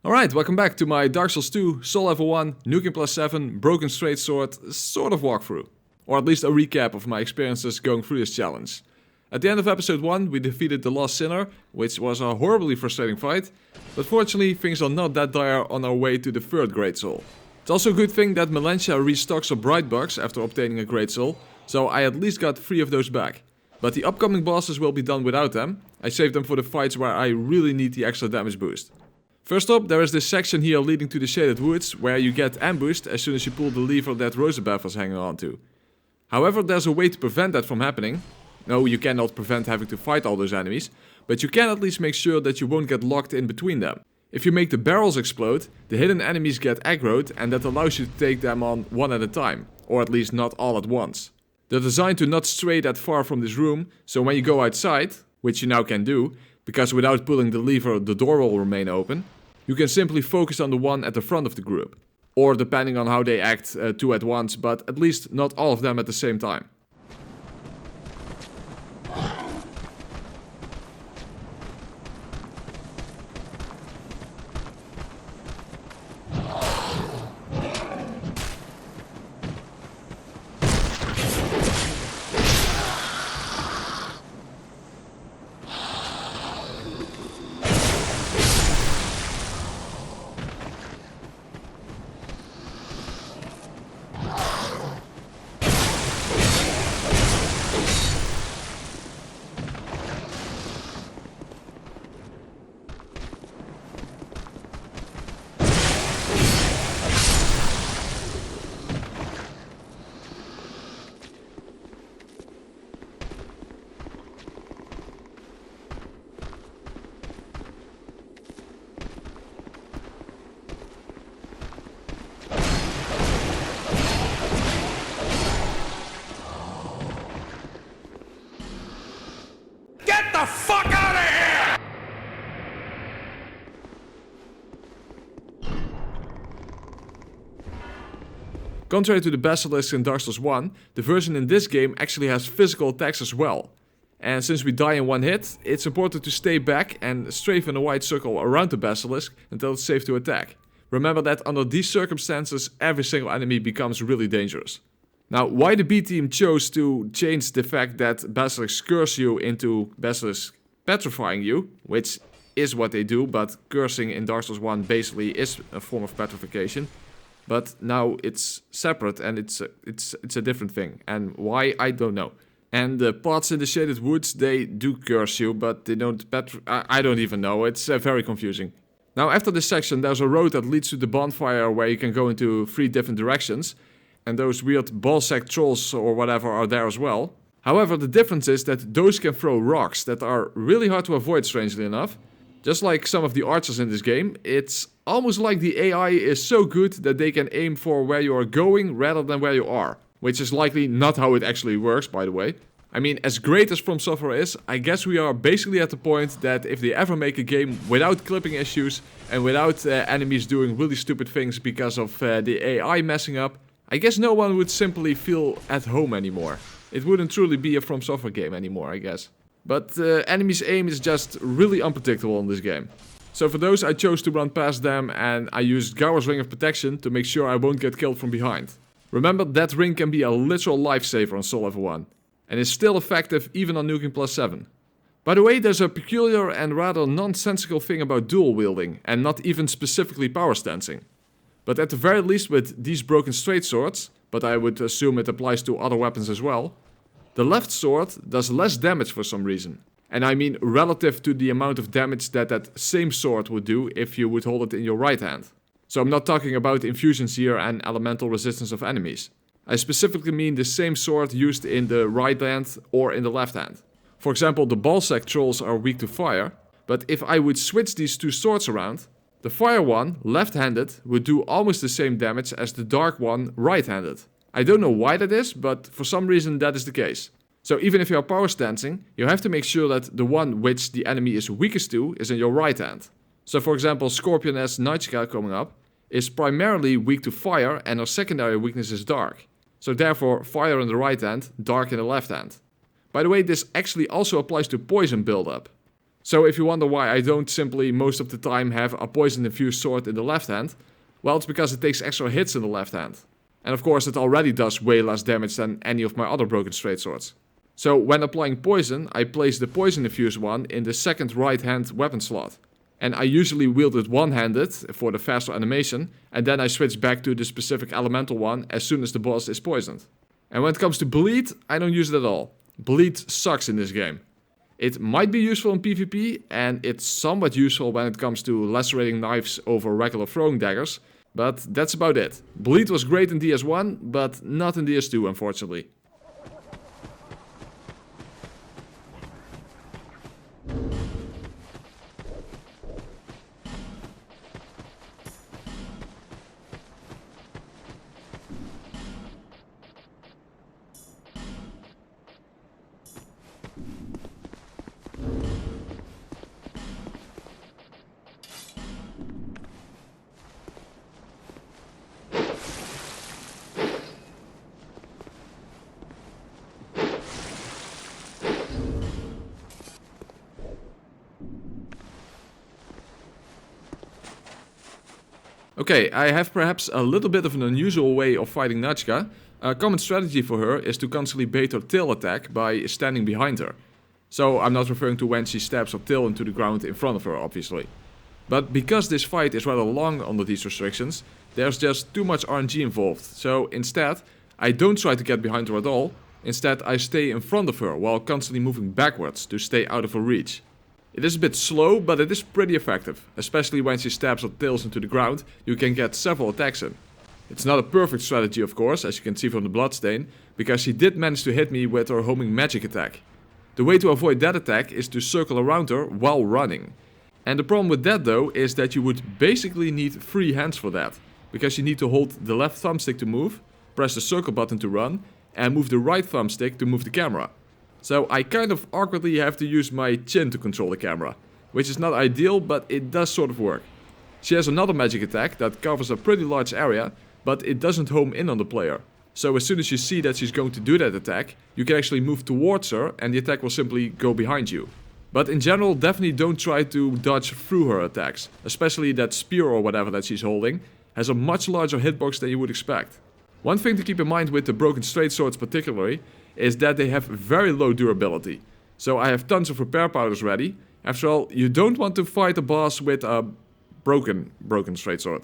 Alright, welcome back to my Dark Souls 2, Soul Level 1, Nuking+7, Broken Straight Sword sort of walkthrough. Or at least a recap of my experiences going through this challenge. At the end of episode 1 we defeated the Lost Sinner, which was a horribly frustrating fight, but fortunately things are not that dire on our way to the 3rd Great Soul. It's also a good thing that Melentia restocks her Bright Bugs after obtaining a Great Soul, so I at least got 3 of those back. But the upcoming bosses will be done without them. I saved them for the fights where I really need the extra damage boost. First up, there is this section here leading to the Shaded Woods, where you get ambushed as soon as you pull the lever that Rosabeth was hanging on to. However, there's a way to prevent that from happening. No, you cannot prevent having to fight all those enemies, but you can at least make sure that you won't get locked in between them. If you make the barrels explode, the hidden enemies get aggroed, and that allows you to take them on one at a time, or at least not all at once. They're designed to not stray that far from this room, so when you go outside, which you now can do, because without pulling the lever the door will remain open, you can simply focus on the one at the front of the group. Or depending on how they act, 2 at once, but at least not all of them at the same time. Fuck out of here! Contrary to the Basilisk in Dark Souls 1, the version in this game actually has physical attacks as well. And since we die in one hit, it's important to stay back and strafe in a wide circle around the Basilisk until it's safe to attack. Remember that under these circumstances, every single enemy becomes really dangerous. Now, why the B team chose to change the fact that Basilisks curse you into Basilisks petrifying you, which is what they do, but cursing in Dark Souls 1 basically is a form of petrification. But now it's separate and it's a different thing. And why, I don't know. And the pots in the Shaded Woods, they do curse you, but they don't I don't even know, it's very confusing. Now after this section there's a road that leads to the bonfire where you can go into 3 different directions. And those weird ballsack trolls or whatever are there as well. However, the difference is that those can throw rocks that are really hard to avoid, strangely enough. Just like some of the archers in this game, it's almost like the AI is so good that they can aim for where you are going rather than where you are. Which is likely not how it actually works, by the way. I mean, as great as From Software is, I guess we are basically at the point that if they ever make a game without clipping issues and without enemies doing really stupid things because of the AI messing up, I guess no one would simply feel at home anymore. It wouldn't truly be a From Software game anymore, I guess. But enemies' aim is just really unpredictable in this game. So for those I chose to run past them and I used Gower's Ring of Protection to make sure I won't get killed from behind. Remember, that ring can be a literal lifesaver on Soul Level 1. And is still effective even on Nuking+7. By the way, there's a peculiar and rather nonsensical thing about dual wielding and not even specifically power stancing. But at the very least with these broken straight swords, but I would assume it applies to other weapons as well, the left sword does less damage for some reason. And I mean relative to the amount of damage that same sword would do if you would hold it in your right hand. So I'm not talking about infusions here and elemental resistance of enemies. I specifically mean the same sword used in the right hand or in the left hand. For example, the ballsack trolls are weak to fire, but if I would switch these 2 swords around, the fire one, left-handed, would do almost the same damage as the dark one, right-handed. I don't know why that is, but for some reason that is the case. So even if you are power stancing, you have to make sure that the one which the enemy is weakest to is in your right hand. So for example, Scorpioness Najka coming up is primarily weak to fire and her secondary weakness is dark. So therefore, fire in the right hand, dark in the left hand. By the way, this actually also applies to poison buildup. So if you wonder why I don't simply most of the time have a poison infused sword in the left hand, well, it's because it takes extra hits in the left hand. And of course it already does way less damage than any of my other broken straight swords. So when applying poison, I place the poison infused one in the second right hand weapon slot. And I usually wield it one-handed for the faster animation, and then I switch back to the specific elemental one as soon as the boss is poisoned. And when it comes to bleed, I don't use it at all. Bleed sucks in this game. It might be useful in PvP, and it's somewhat useful when it comes to lacerating knives over regular throwing daggers, but that's about it. Bleed was great in DS1, but not in DS2 unfortunately. Okay, I have perhaps a little bit of an unusual way of fighting Najka. A common strategy for her is to constantly bait her tail attack by standing behind her. So I'm not referring to when she stabs her tail into the ground in front of her, obviously. But because this fight is rather long under these restrictions, there's just too much RNG involved. So instead, I don't try to get behind her at all. Instead, I stay in front of her while constantly moving backwards to stay out of her reach. It is a bit slow, but it is pretty effective. Especially when she stabs her tails into the ground, you can get several attacks in. It's not a perfect strategy of course, as you can see from the bloodstain, because she did manage to hit me with her homing magic attack. The way to avoid that attack is to circle around her while running. And the problem with that though is that you would basically need 3 hands for that. Because you need to hold the left thumbstick to move, press the circle button to run, and move the right thumbstick to move the camera. So I kind of awkwardly have to use my chin to control the camera, which is not ideal, but it does sort of work. She has another magic attack that covers a pretty large area, but it doesn't home in on the player. So as soon as you see that she's going to do that attack, you can actually move towards her and the attack will simply go behind you. But in general, definitely don't try to dodge through her attacks, especially that spear or whatever that she's holding has a much larger hitbox than you would expect. One thing to keep in mind with the broken straight swords particularly is that they have very low durability. So I have tons of repair powders ready. After all, you don't want to fight a boss with a broken straight sword.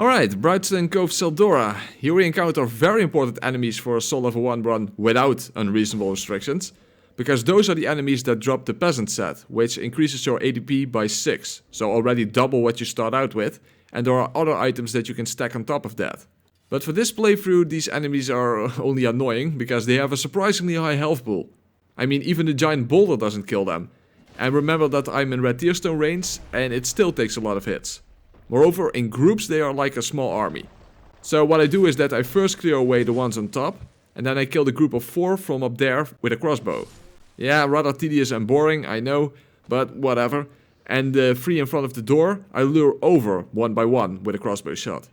Alright, Brightstone Cove Tseldora. Here we encounter very important enemies for a Soul Level 1 run without unreasonable restrictions. Because those are the enemies that drop the Peasant set, which increases your ADP by 6. So already double what you start out with. And there are other items that you can stack on top of that. But for this playthrough, these enemies are only annoying because they have a surprisingly high health pool. I mean, even the giant boulder doesn't kill them. And remember that I'm in red tearstone range and it still takes a lot of hits. Moreover, in groups they are like a small army. So what I do is that I first clear away the ones on top, and then I kill the group of 4 from up there with a crossbow. Yeah, rather tedious and boring, I know, but whatever. And the 3 in front of the door, I lure over one by one with a crossbow shot.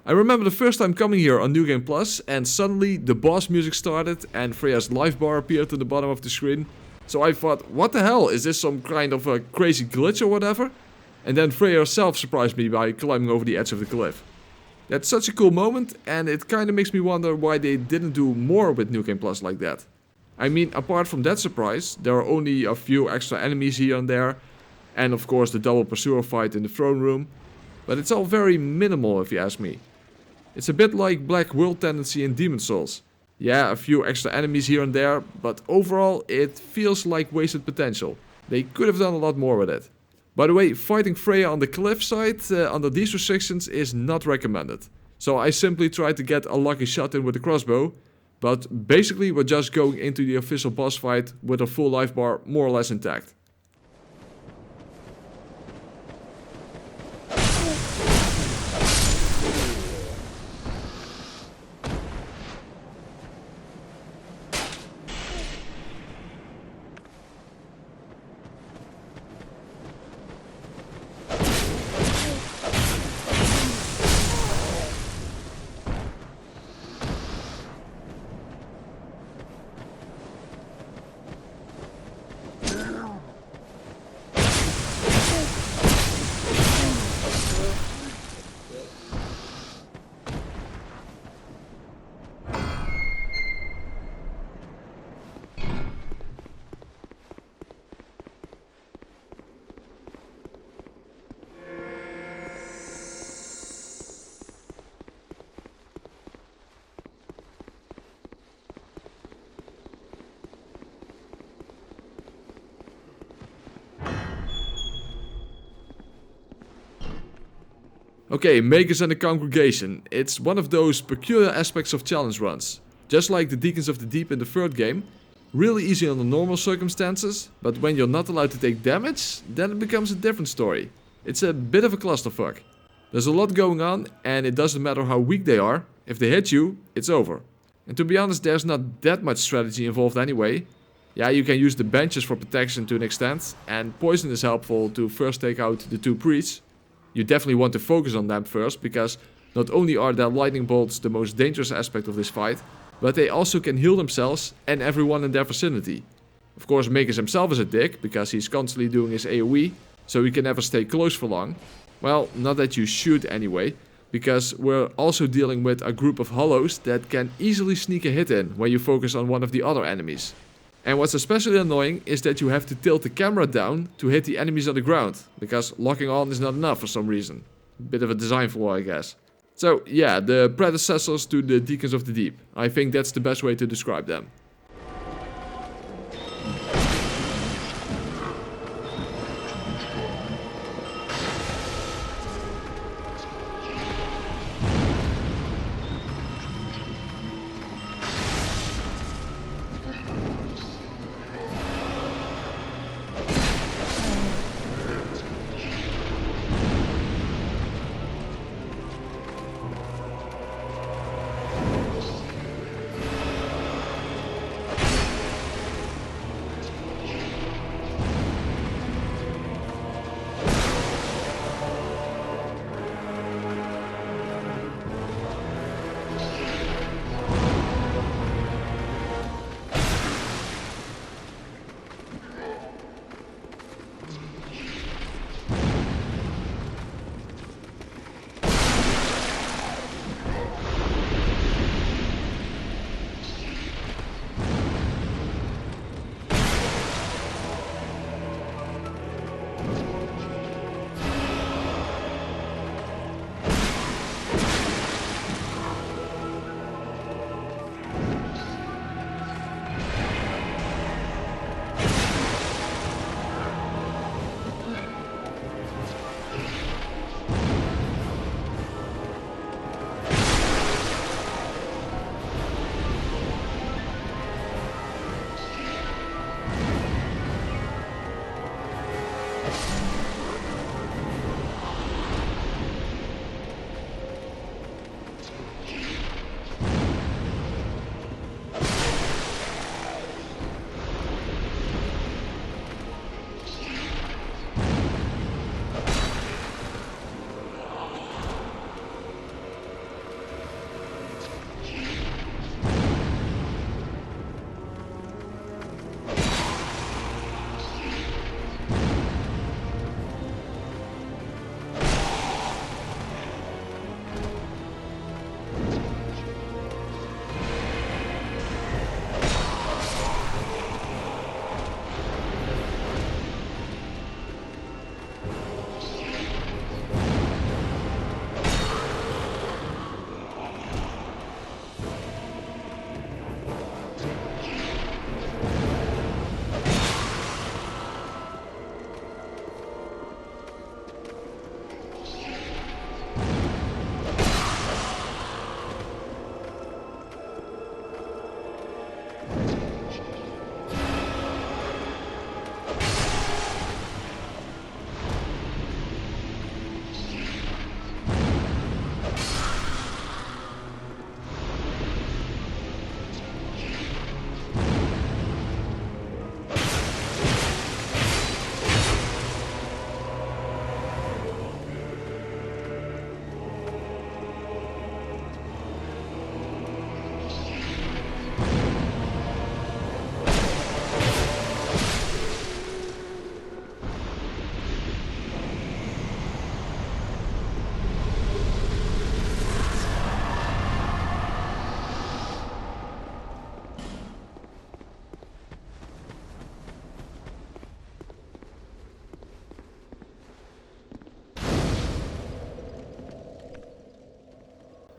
I remember the first time coming here on New Game Plus and suddenly the boss music started and Freja's life bar appeared to the bottom of the screen. So I thought, what the hell, is this some kind of a crazy glitch or whatever? And then Freja herself surprised me by climbing over the edge of the cliff. That's such a cool moment and it kinda makes me wonder why they didn't do more with New Game Plus like that. I mean, apart from that surprise, there are only a few extra enemies here and there. And of course the double pursuer fight in the throne room. But it's all very minimal if you ask me. It's a bit like Black World Tendency in Demon Souls. Yeah, a few extra enemies here and there, but overall it feels like wasted potential. They could have done a lot more with it. By the way, fighting Freja on the cliffside under these restrictions is not recommended. So I simply tried to get a lucky shot in with the crossbow, but basically we're just going into the official boss fight with a full life bar more or less intact. Okay, Magus and the Congregation. It's one of those peculiar aspects of challenge runs. Just like the Deacons of the Deep in the third game. Really easy under normal circumstances, but when you're not allowed to take damage, then it becomes a different story. It's a bit of a clusterfuck. There's a lot going on and it doesn't matter how weak they are. If they hit you, it's over. And to be honest, there's not that much strategy involved anyway. Yeah, you can use the benches for protection to an extent, and poison is helpful to first take out the 2 priests. You definitely want to focus on them first, because not only are their lightning bolts the most dangerous aspect of this fight, but they also can heal themselves and everyone in their vicinity. Of course, Magus himself is a dick, because he's constantly doing his AoE, so he can never stay close for long. Well, not that you should anyway, because we're also dealing with a group of hollows that can easily sneak a hit in when you focus on one of the other enemies. And what's especially annoying is that you have to tilt the camera down to hit the enemies on the ground, because locking on is not enough for some reason. Bit of a design flaw, I guess. So yeah, the predecessors to the Deacons of the Deep. I think that's the best way to describe them.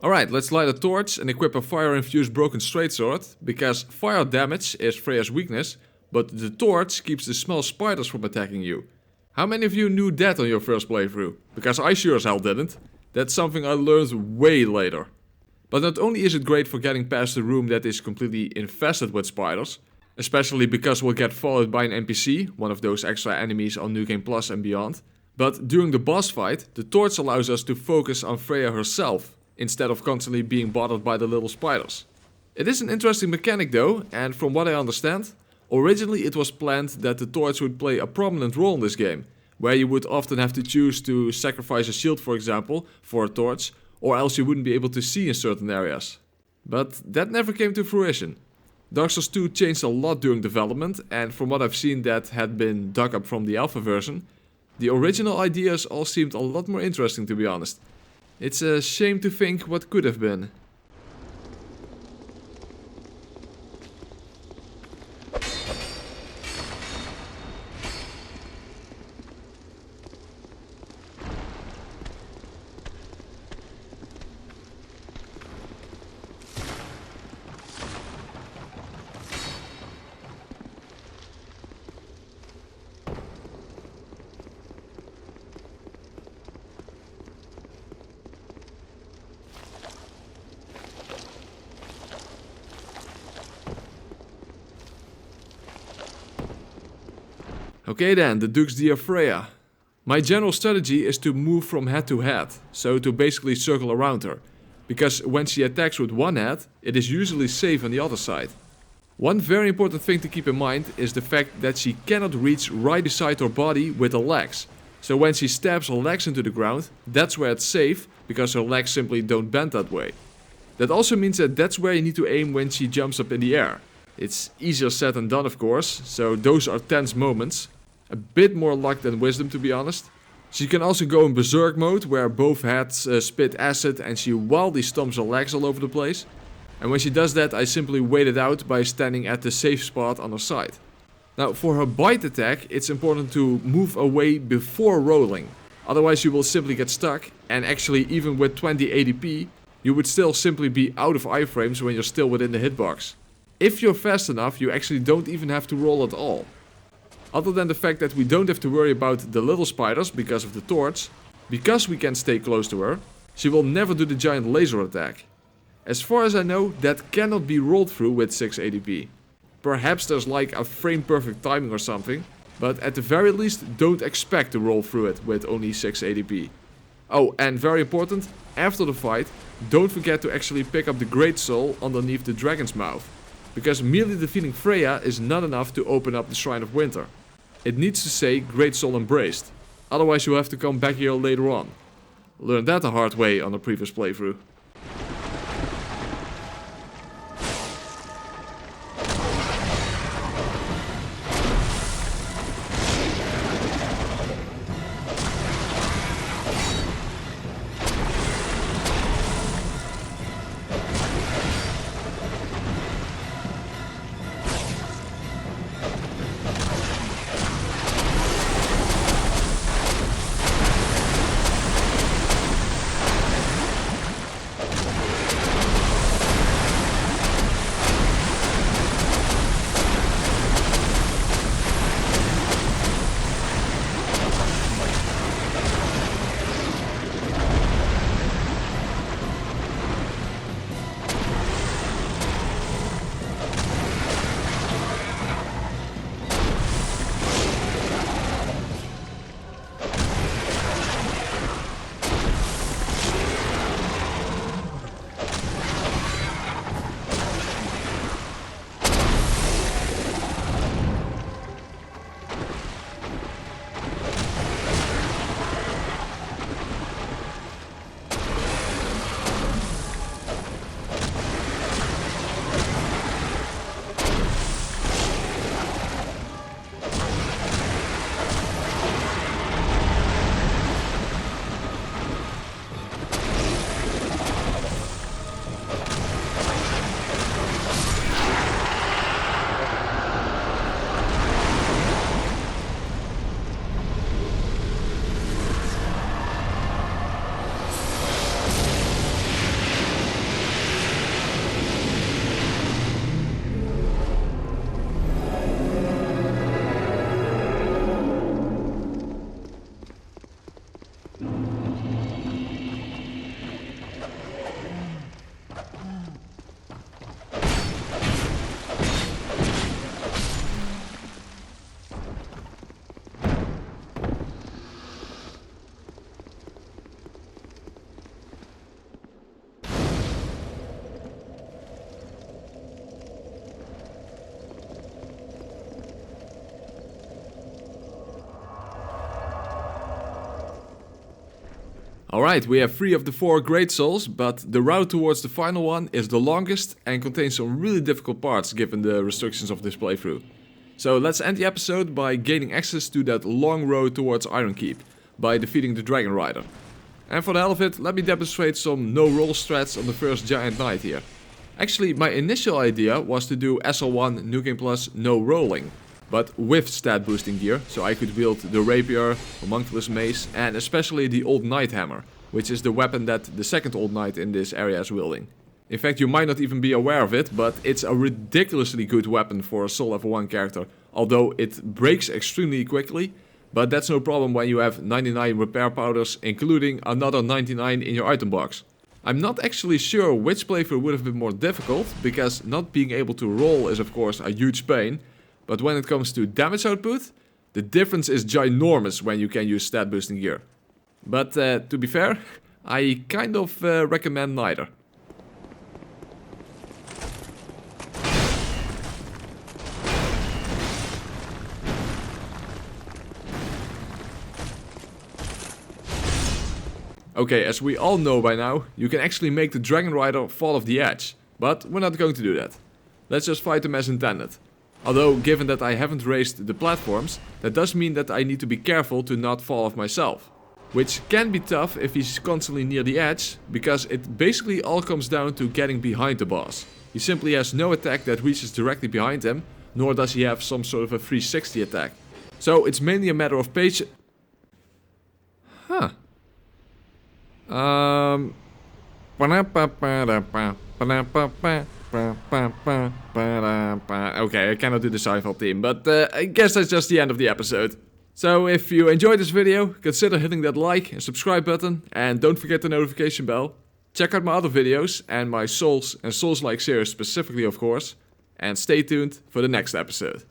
Alright, let's light a torch and equip a fire-infused broken straight sword, because fire damage is Freja's weakness, but the torch keeps the small spiders from attacking you. How many of you knew that on your first playthrough? Because I sure as hell didn't. That's something I learned way later. But not only is it great for getting past a room that is completely infested with spiders, especially because we'll get followed by an NPC, one of those extra enemies on New Game Plus and beyond, but during the boss fight, the torch allows us to focus on Freja herself, instead of constantly being bothered by the little spiders. It is an interesting mechanic though, and from what I understand, originally it was planned that the torch would play a prominent role in this game, where you would often have to choose to sacrifice a shield, for example, for a torch, or else you wouldn't be able to see in certain areas. But that never came to fruition. Dark Souls 2 changed a lot during development, and from what I've seen that had been dug up from the alpha version, the original ideas all seemed a lot more interesting, to be honest. It's a shame to think what could have been. Okay then, the Duke's Dear Freja. My general strategy is to move from head to head, so to basically circle around her, because when she attacks with one head, it is usually safe on the other side. One very important thing to keep in mind is the fact that she cannot reach right beside her body with her legs. So when she stabs her legs into the ground, that's where it's safe, because her legs simply don't bend that way. That also means that that's where you need to aim when she jumps up in the air. It's easier said than done, of course, so those are tense moments. A bit more luck than wisdom, to be honest. She can also go in berserk mode, where both heads spit acid and she wildly stomps her legs all over the place. And when she does that, I simply wait it out by standing at the safe spot on her side. Now, for her bite attack, it's important to move away before rolling. Otherwise you will simply get stuck, and actually even with 20 ADP, you would still simply be out of iframes when you're still within the hitbox. If you're fast enough, you actually don't even have to roll at all. Other than the fact that we don't have to worry about the little spiders because of the torch, because we can stay close to her, she will never do the giant laser attack. As far as I know, that cannot be rolled through with 6 ADP. Perhaps there's like a frame perfect timing or something, but at the very least don't expect to roll through it with only 6 ADP. Oh, and very important, after the fight, don't forget to actually pick up the Great Soul underneath the dragon's mouth. Because merely defeating Freja is not enough to open up the Shrine of Winter. It needs to say Great Soul Embraced, otherwise you'll have to come back here later on. Learned that the hard way on a previous playthrough. Alright, we have 3 of the 4 Great Souls, but the route towards the final one is the longest and contains some really difficult parts given the restrictions of this playthrough. So let's end the episode by gaining access to that long road towards Iron Keep, by defeating the Dragonrider. And for the hell of it, let me demonstrate some no-roll strats on the first giant knight here. Actually, my initial idea was to do SL1 NG+7 no rolling, but with stat boosting gear, so I could wield the rapier, homunculus mace, and especially the old knight hammer, which is the weapon that the second old knight in this area is wielding. In fact, you might not even be aware of it, but it's a ridiculously good weapon for a soul level 1 character, although it breaks extremely quickly, but that's no problem when you have 99 repair powders, including another 99 in your item box. I'm not actually sure which playthrough would have been more difficult, because not being able to roll is of course a huge pain, but when it comes to damage output, the difference is ginormous when you can use stat boosting gear. But to be fair, I kind of recommend neither. Okay, as we all know by now, you can actually make the Dragonrider fall off the edge, but we're not going to do that. Let's just fight him as intended. Although, given that I haven't raised the platforms, that does mean that I need to be careful to not fall off myself. Which can be tough if he's constantly near the edge, because it basically all comes down to getting behind the boss. He simply has no attack that reaches directly behind him, nor does he have some sort of a 360 attack. So it's mainly a matter of patience. Huh. Okay, I cannot do the Seinfeld theme, but I guess that's just the end of the episode. So if you enjoyed this video, consider hitting that like and subscribe button, and don't forget the notification bell. Check out my other videos, and my Souls and Souls-like series specifically of course, and stay tuned for the next episode.